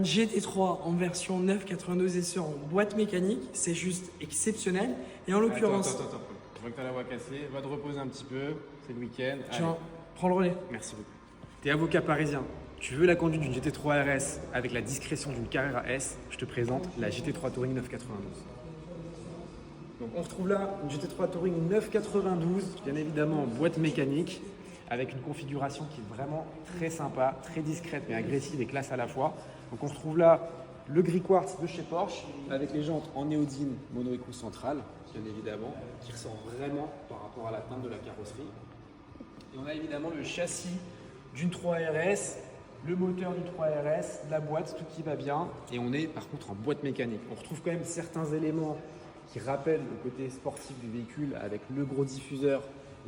une GT3 en version 992 SE en boîte mécanique, c'est juste exceptionnel. Et en l'occurrence, Attends. Je vois que tu as la voix cassée. Va te reposer un petit peu. C'est le week-end. tiens, prends le relais. Merci beaucoup. T'es avocat parisien. Tu veux la conduite d'une GT3 RS avec la discrétion d'une Carrera S. Je te présente la GT3 Touring 992. Donc on retrouve là une GT3 Touring 992, bien évidemment en boîte mécanique, avec une configuration qui est vraiment très sympa, très discrète mais agressive et classe à la fois. Donc on retrouve là le gris quartz de chez Porsche, avec les jantes en néodyne mono-écoute centrale, bien évidemment, qui ressort vraiment par rapport à la teinte de la carrosserie. Et on a évidemment le châssis d'une 3RS, le moteur du 3RS, la boîte, tout qui va bien. Et on est par contre en boîte mécanique. On retrouve quand même certains éléments qui rappellent le côté sportif du véhicule avec le gros diffuseur,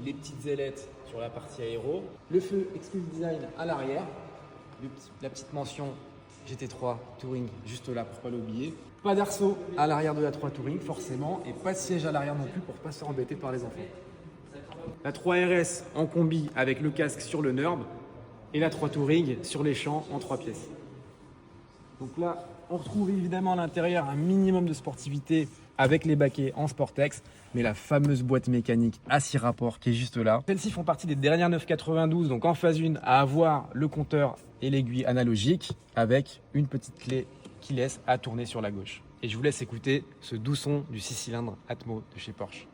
les petites ailettes sur la partie aéro, le feu Excuse Design à l'arrière, la petite mention GT3 Touring juste là pour pas l'oublier. Pas d'arceau à l'arrière de la 3 Touring forcément et pas de siège à l'arrière non plus pour pas se faire embêter par les enfants. La 3RS en combi avec le casque sur le NURB et la 3 Touring sur les champs en 3 pièces. Donc là, on retrouve évidemment à l'intérieur un minimum de sportivité avec les baquets en Sportex, mais la fameuse boîte mécanique à 6 rapports qui est juste là. Celles-ci font partie des dernières 992, donc en phase 1 à avoir le compteur et l'aiguille analogique avec une petite clé qui laisse à tourner sur la gauche. Et je vous laisse écouter ce doux son du 6 cylindres Atmo de chez Porsche.